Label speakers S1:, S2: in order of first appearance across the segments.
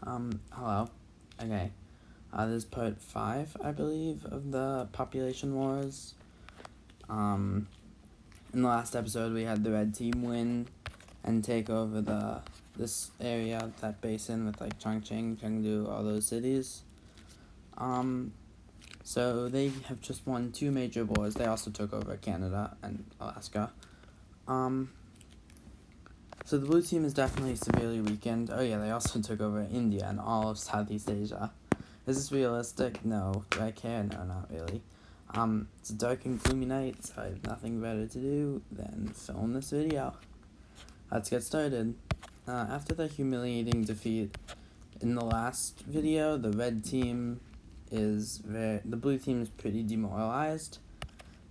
S1: Hello. Okay. This is part 5, I believe, of the population wars. In the last episode, we had the red team win and take over this area, that basin with like Chongqing, Chengdu, all those cities. So they have just won 2 major wars. They also took over Canada and Alaska. So the blue team is definitely severely weakened. Oh yeah, they also took over India and all of Southeast Asia. Is this realistic? No. Do I care? No, not really. It's a dark and gloomy night, so I have nothing better to do than film this video. Let's get started. After the humiliating defeat in the last video, the blue team is pretty demoralized.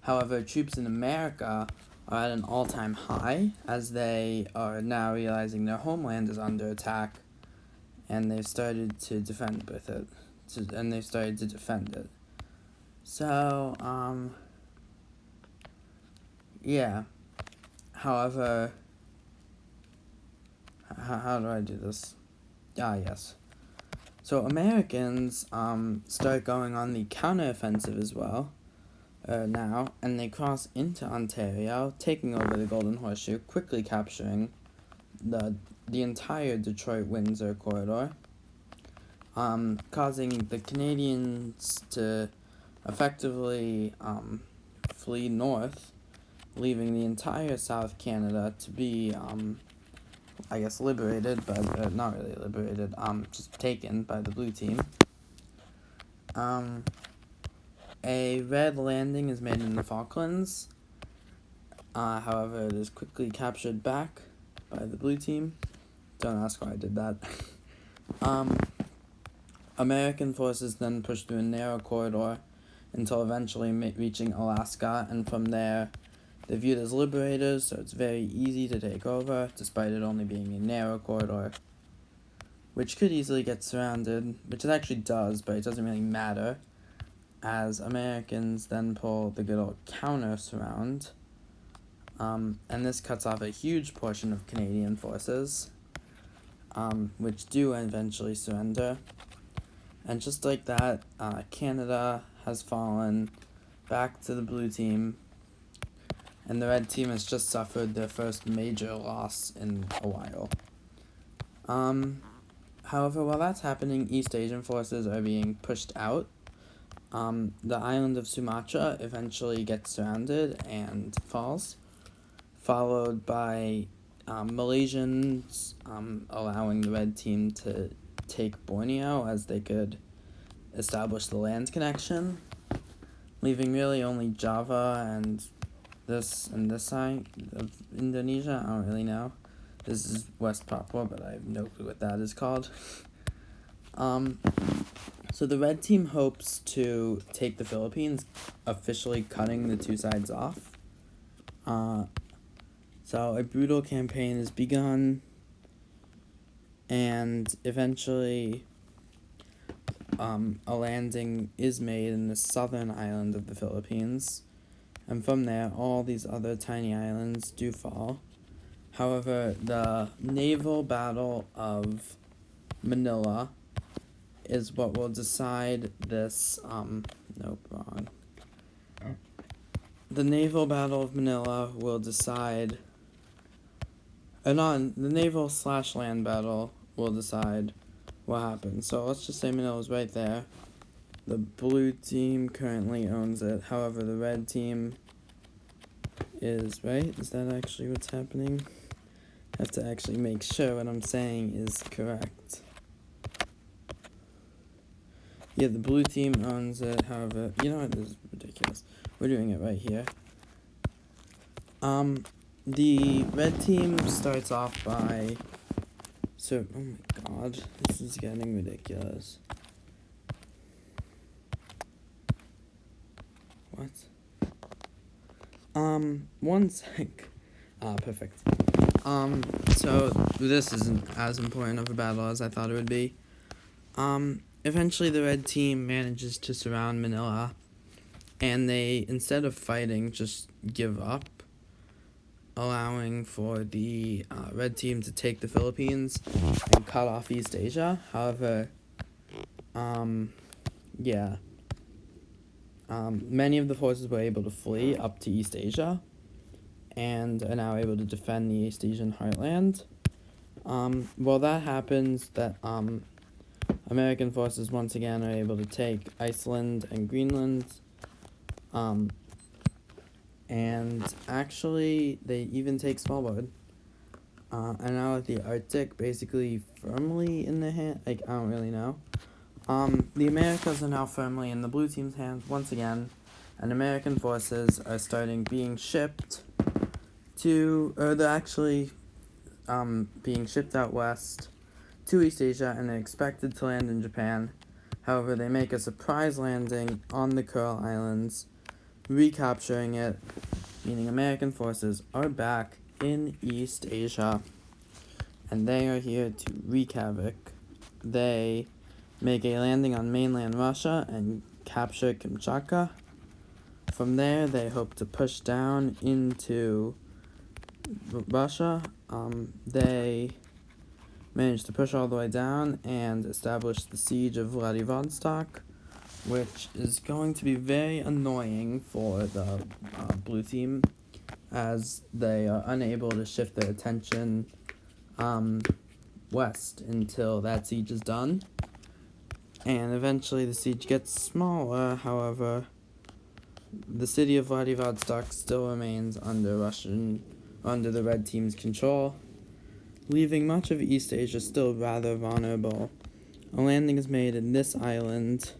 S1: However, troops in America are at an all-time high, as they are now realizing their homeland is under attack, and they've started to defend with it. So, yeah. However, how do I do this? Yes. So Americans, start going on the counteroffensive as well, now, and they cross into Ontario, taking over the Golden Horseshoe, quickly capturing the entire Detroit-Windsor corridor, causing the Canadians to effectively flee north, leaving the entire South Canada to be, liberated, but not really liberated, just taken by the blue team. A red landing is made in the Falklands. However, it is quickly captured back by the blue team. Don't ask why I did that. American forces then push through a narrow corridor until eventually reaching Alaska, and from there, they're viewed as liberators, so it's very easy to take over, despite it only being a narrow corridor, which could easily get surrounded, which it actually does, but it doesn't really matter, as Americans then pull the good old counter-surround, and this cuts off a huge portion of Canadian forces, which do eventually surrender. And just like that, Canada has fallen back to the blue team, and the red team has just suffered their first major loss in a while. However, while that's happening, East Asian forces are being pushed out. The island of Sumatra eventually gets surrounded and falls, followed by Malaysians allowing the red team to take Borneo, as they could establish the land connection, leaving really only Java and this side of Indonesia. I don't really know. This is West Papua, but I have no clue what that is called. So the red team hopes to take the Philippines, officially cutting the two sides off. So a brutal campaign is begun, and eventually a landing is made in the southern island of the Philippines, and from there all these other tiny islands do fall. However, the naval battle of Manila is what will decide this, The naval battle of Manila will decide, the naval/land battle will decide what happens. So let's just say Manila's right there. The blue team currently owns it. However, the red team is, right? Is that actually what's happening? I have to actually make sure what I'm saying is correct. Yeah, the blue team owns it. However, you know what? This is ridiculous. We're doing it right here. The red team starts off by... oh my god, this is getting ridiculous. What? One sec. Perfect. So this isn't as important of a battle as I thought it would be. Eventually the red team manages to surround Manila, and they, instead of fighting, just give up. allowing for the red team to take the Philippines and cut off East Asia. However, many of the forces were able to flee up to East Asia and are now able to defend the East Asian heartland. While that happens, American forces once again are able to take Iceland and Greenland. And actually, they even take Svalbard. And now with the Arctic basically firmly in their hand, I don't really know. The Americas are now firmly in the blue team's hands once again, and American forces are being shipped being shipped out west to East Asia, and they're expected to land in Japan. However, they make a surprise landing on the Kuril Islands, recapturing it, meaning American forces are back in East Asia, and they are here to wreak havoc. They make a landing on mainland Russia and capture Kamchatka. From there, they hope to push down into Russia. They managed to push all the way down and establish the siege of Vladivostok, which is going to be very annoying for the blue team, as they are unable to shift their attention west until that siege is done. And eventually the siege gets smaller. However, the city of Vladivostok still remains under the red team's control, leaving much of East Asia still rather vulnerable. A landing is made in this island,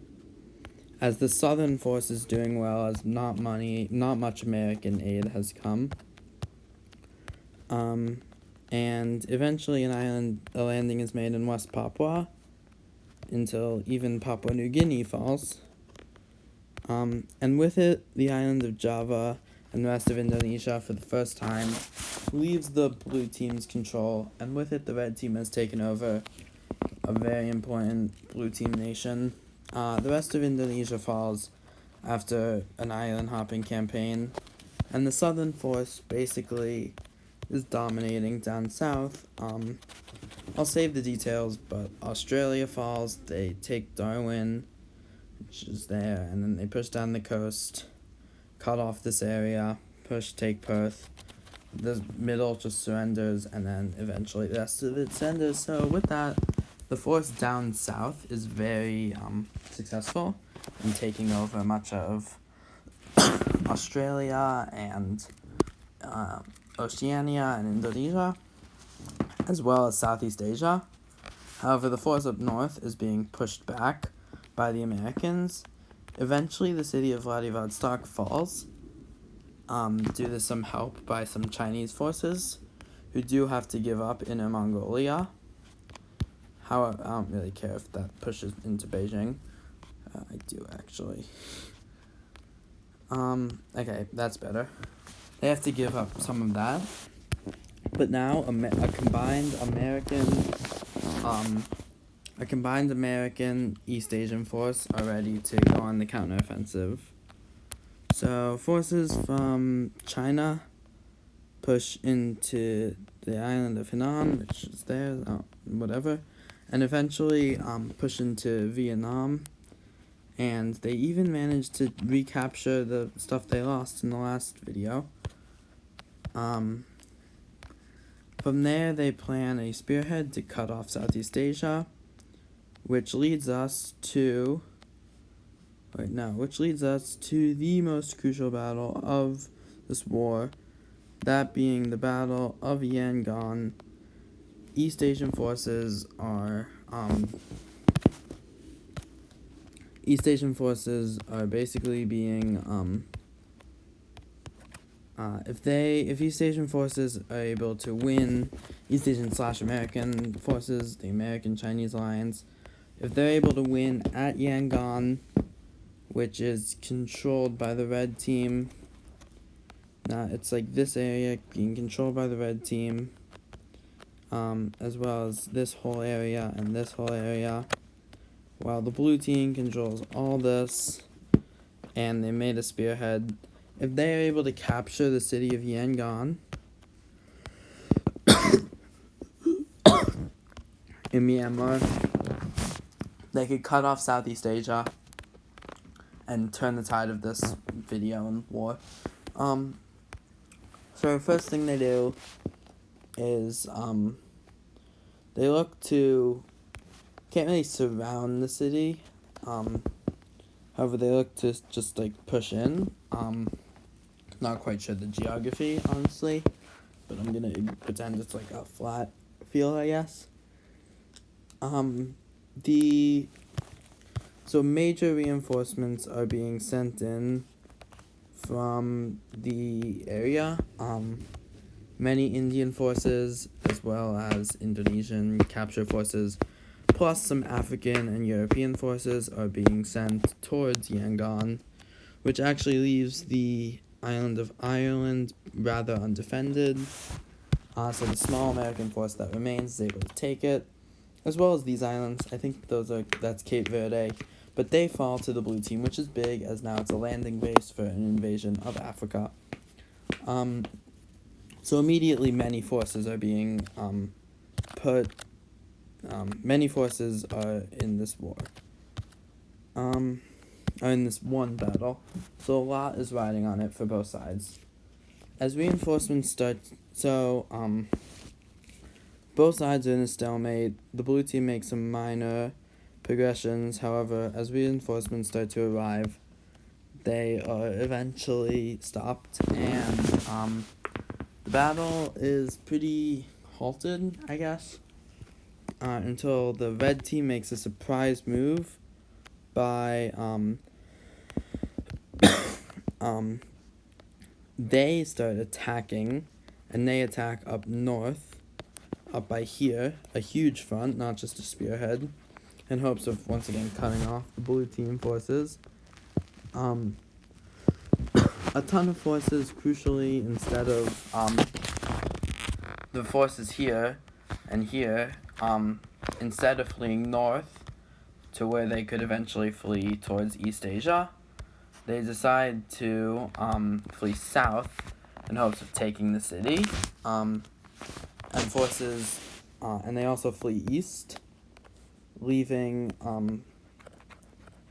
S1: as the southern force is doing well, as not much American aid has come. And eventually a landing is made in West Papua, until even Papua New Guinea falls. And with it, the island of Java and the rest of Indonesia for the first time leaves the blue team's control, and with it the red team has taken over a very important blue team nation. The rest of Indonesia falls after an island hopping campaign, and the southern force basically is dominating down south. I'll save the details, but Australia falls, they take Darwin, which is there, and then they push down the coast, cut off this area, take Perth. The middle just surrenders, and then eventually the rest of it surrenders. So with that, the force down south is very successful in taking over much of Australia and Oceania and Indonesia, as well as Southeast Asia. However, the force up north is being pushed back by the Americans. Eventually, the city of Vladivostok falls, due to some help by some Chinese forces, who do have to give up Inner Mongolia. However, I don't really care if that pushes into Beijing. I do, actually. Okay, that's better. They have to give up some of that. But now, a combined American East Asian force are ready to go on the counteroffensive. So, forces from China push into the island of Henan, which is there, whatever, and eventually push into Vietnam, and they even managed to recapture the stuff they lost in the last video. From there, they plan a spearhead to cut off Southeast Asia, which leads us to the most crucial battle of this war, that being the Battle of Yangon. East Asian forces are basically being if East Asian forces are able to win, East Asian / American forces, the American-Chinese alliance, if they're able to win at Yangon, which is controlled by the red team, it's like this area being controlled by the red team, as well as this whole area and this whole area, while the blue team controls all this, and they made a spearhead. If they are able to capture the city of Yangon, in Myanmar, they could cut off Southeast Asia and turn the tide of this video and war. So first thing they do is they look to, can't really surround the city, however they look to just like push in. Not quite sure the geography, honestly, but I'm gonna pretend it's like a flat field, I guess. So major reinforcements are being sent in from the area. Many Indian forces as well as Indonesian capture forces, plus some African and European forces are being sent towards Yangon, which actually leaves the island of Ireland rather undefended. So the small American force that remains is able to take it, as well as these islands. I think that's Cape Verde, but they fall to the blue team, which is big, as now it's a landing base for an invasion of Africa. So immediately many forces are being many forces are in this war. Are in this one battle, so a lot is riding on it for both sides. As reinforcements start, both sides are in a stalemate. The blue team makes some minor progressions, however, as reinforcements start to arrive, they are eventually stopped, and the battle is pretty halted, I guess, until the red team makes a surprise move by they start attacking, and they attack up north, up by here, a huge front, not just a spearhead, in hopes of once again cutting off the blue team forces. A ton of forces, crucially, instead of the forces here and here, instead of fleeing north to where they could eventually flee towards East Asia, they decide to flee south in hopes of taking the city, and they also flee east, leaving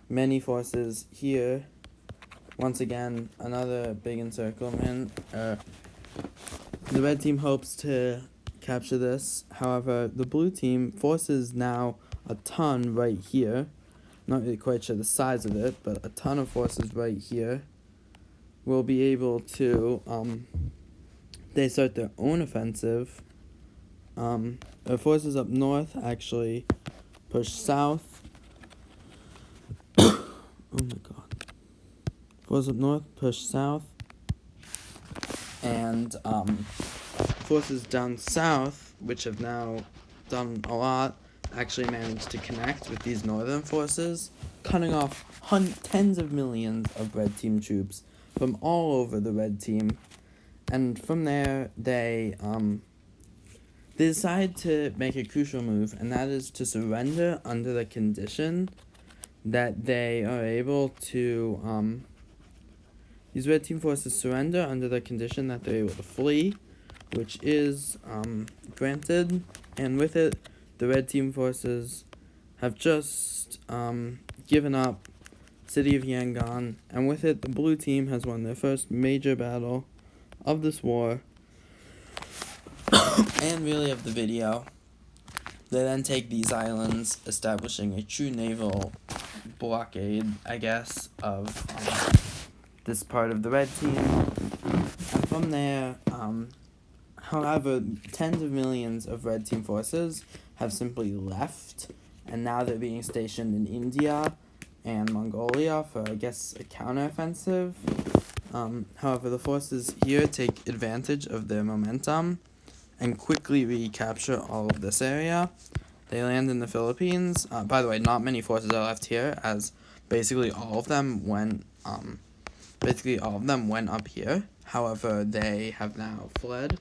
S1: many forces here. Once again, another big encirclement. The red team hopes to capture this. However, the blue team forces now a ton right here. Not really quite sure the size of it, but a ton of forces right here will be able to, they start their own offensive. The forces up north actually push south. Oh my god. Forces up north push south, and forces down south, which have now done a lot, actually managed to connect with these northern forces, cutting off tens of millions of red team troops from all over the red team. And from there, they decide to make a crucial move, and that is to surrender under the condition that they are able to, these red team forces surrender under the condition that they're able to flee, which is granted, and with it, the red team forces have just given up city of Yangon, and with it, the blue team has won their first major battle of this war, and really of the video. They then take these islands, establishing a true naval blockade, I guess, of this part of the red team. And from there, however, tens of millions of red team forces have simply left, and now they're being stationed in India and Mongolia for, I guess, a counteroffensive. However, the forces here take advantage of their momentum and quickly recapture all of this area. They land in the Philippines. By the way, not many forces are left here, as basically all of them went up here. However, they have now fled,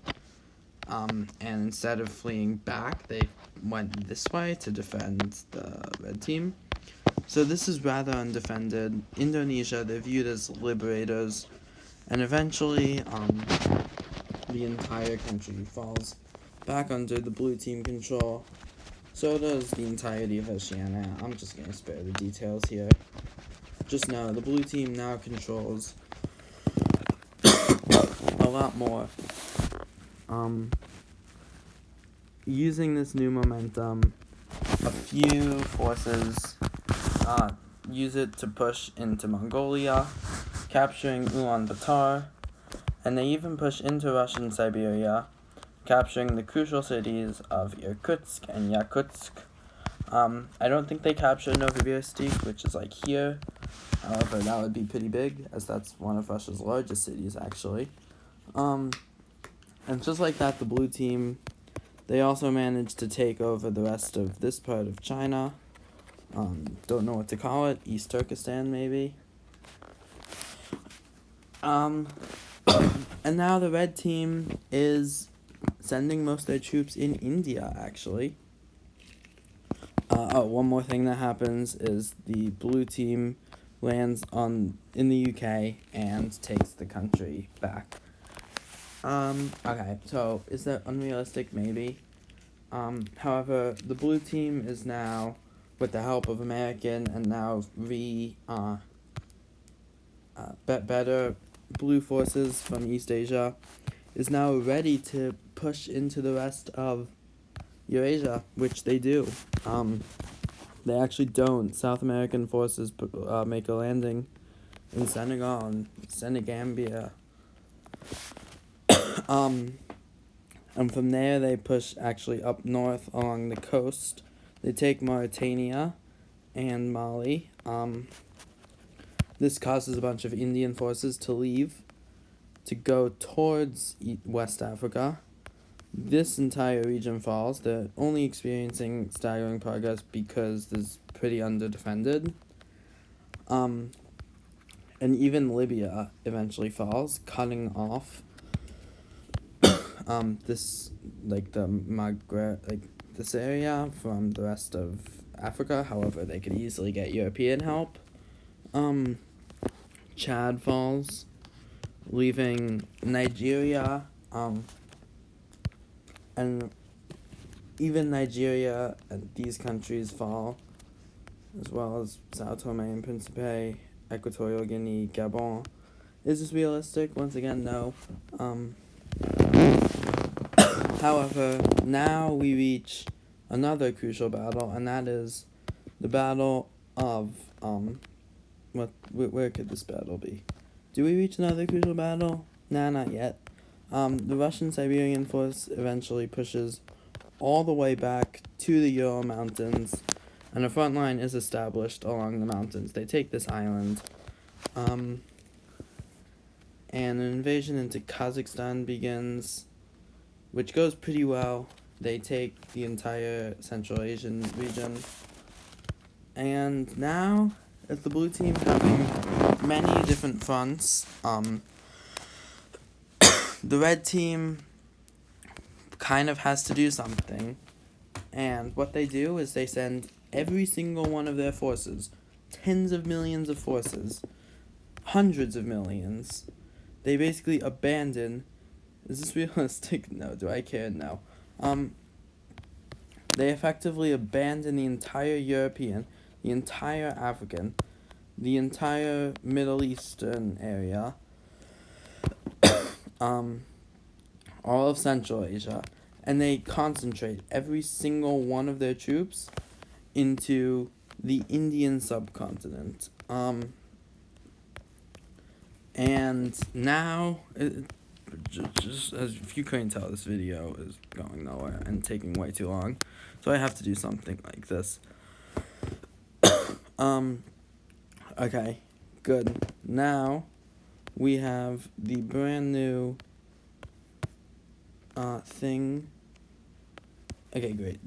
S1: and instead of fleeing back, they went this way to defend the red team. So this is rather undefended. Indonesia, they're viewed as liberators, and eventually the entire country falls back under the blue team control. So does the entirety of Oceania. I'm just going to spare the details here. Just know the blue team now controls a lot more. Using this new momentum, a few forces use it to push into Mongolia, capturing Ulaanbaatar, and they even push into Russian Siberia, capturing the crucial cities of Irkutsk and Yakutsk. I don't think they captured Novosibirsk, which is like here. However, that would be pretty big, as that's one of Russia's largest cities, actually. And just like that, the blue team, they also managed to take over the rest of this part of China. Don't know what to call it. East Turkestan, maybe. And now the red team is sending most of their troops in India, actually. One more thing that happens is the blue team lands in the UK and takes the country back. Okay, so is that unrealistic? Maybe. However, the blue team is now, with the help of American and now better blue forces from East Asia, is now ready to push into the rest of Eurasia, which they do. They actually don't. South American forces make a landing in Senegal and Senegambia. And from there they push actually up north along the coast. They take Mauritania and Mali. This causes a bunch of Indian forces to leave, to go towards West Africa. This entire region falls. They're only experiencing staggering progress because there's pretty underdefended. And even Libya eventually falls, cutting off this, like, the Maghreb, like, this area from the rest of Africa. However, they could easily get European help. Chad falls, leaving Nigeria, and even Nigeria and these countries fall, as well as Sao Tome and Principe, Equatorial Guinea, Gabon. Is this realistic? Once again, no. However, now we reach another crucial battle, and that is the Battle of, where could this battle be? Do we reach another crucial battle? Nah, not yet. The Russian Siberian force eventually pushes all the way back to the Ural Mountains, and a front line is established along the mountains. They take this island, and an invasion into Kazakhstan begins, which goes pretty well. They take the entire Central Asian region, and now, as the blue team having many different fronts, the red team kind of has to do something, and what they do is they send every single one of their forces, tens of millions of forces, hundreds of millions. They basically abandon. Is this realistic? No. Do I care? No. They effectively abandon the entire European, the entire African, the entire Middle Eastern area, all of Central Asia, and they concentrate every single one of their troops into the Indian subcontinent. And now, just as if you couldn't tell, this video is going nowhere and taking way too long, so I have to do something like this. Okay, good. Now, we have the brand new thing. Okay, great.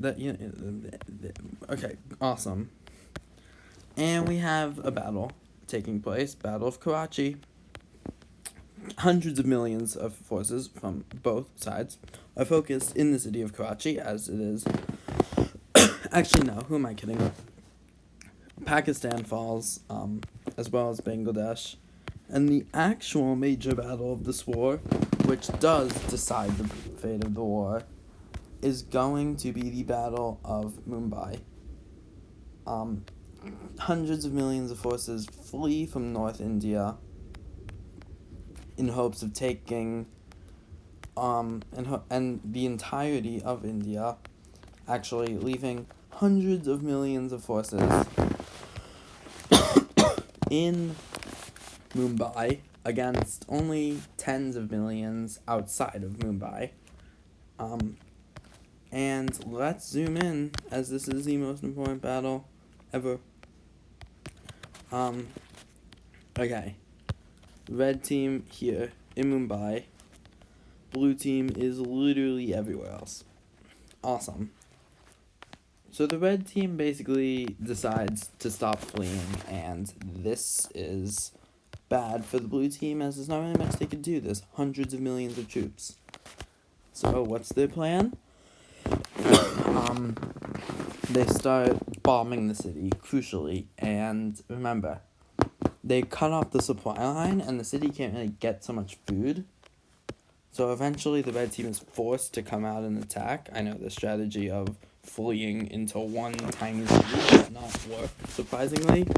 S1: Okay, awesome. And we have a battle taking place, Battle of Karachi. Hundreds of millions of forces from both sides are focused in the city of Karachi, as it is. Actually, no, who am I kidding? Pakistan falls, as well as Bangladesh. And the actual major battle of this war, which does decide the fate of the war, is going to be the Battle of Mumbai. Hundreds of millions of forces flee from North India in hopes of taking and the entirety of India, actually leaving hundreds of millions of forces in Mumbai against only tens of millions outside of Mumbai. And let's zoom in, as this is the most important battle ever. Okay. Red team here in Mumbai. Blue team is literally everywhere else. Awesome. So the red team basically decides to stop fleeing, and this is bad for the blue team, as there's not really much they can do. There's hundreds of millions of troops. So what's their plan? They start bombing the city, crucially, and remember, they cut off the supply line, and the city can't really get so much food. So eventually the red team is forced to come out and attack. I know the strategy of fleeing into one tiny city does not work, surprisingly.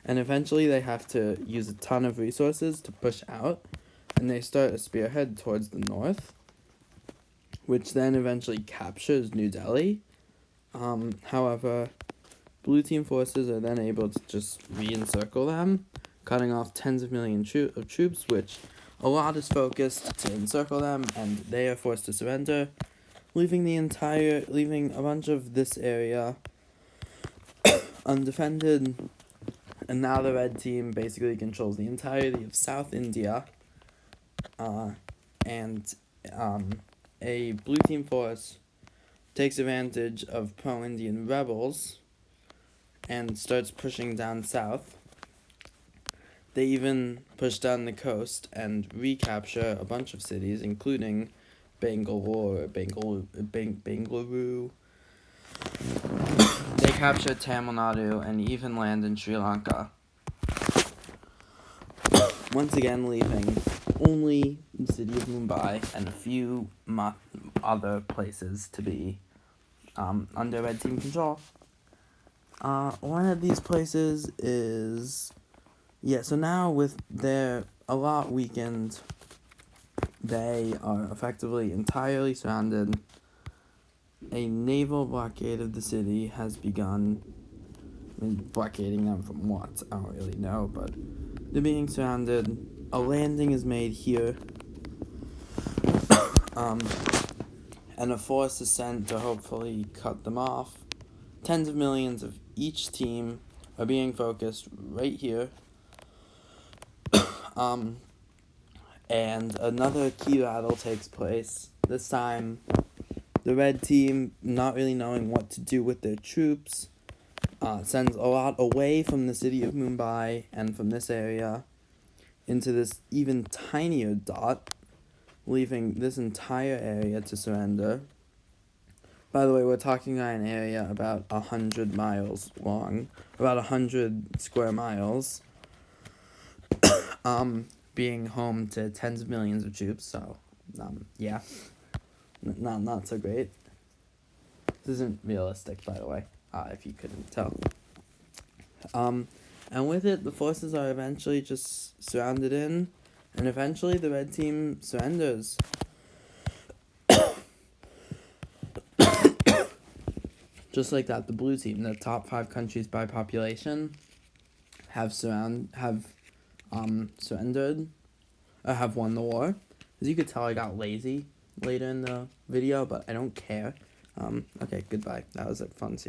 S1: And eventually they have to use a ton of resources to push out, and they start a spearhead towards the north, which then eventually captures New Delhi. However, blue team forces are then able to just re-encircle them, cutting off tens of millions of troops, which a lot is focused to encircle them, and they are forced to surrender, leaving a bunch of this area undefended. And now the red team basically controls the entirety of South India, and a blue team force takes advantage of pro-Indian rebels and starts pushing down south. They even push down the coast and recapture a bunch of cities, including Bangalore. They capture Tamil Nadu and even land in Sri Lanka. Once again, leaving only the city of Mumbai and a few other places to be under red team control. One of these places is... so now with their a lot weakened, they are effectively entirely surrounded. A naval blockade of the city has begun. I mean, blockading them from what? I don't really know, but they're being surrounded. A landing is made here. And a force is sent to hopefully cut them off. Tens of millions of each team are being focused right here. And another key battle takes place. This time, the red team, not really knowing what to do with their troops, sends a lot away from the city of Mumbai and from this area into this even tinier dot, leaving this entire area to surrender. By the way, we're talking about an area about 100 miles long, about 100 square miles, being home to tens of millions of troops, so, not so great. This isn't realistic, by the way, if you couldn't tell. And with it, the forces are eventually just surrounded in, and eventually the red team surrenders. Just like that, the blue team, the top 5 countries by population, have surrendered, have won the war. As you could tell, I got lazy later in the video, but I don't care. Okay, goodbye. That was a fun scene.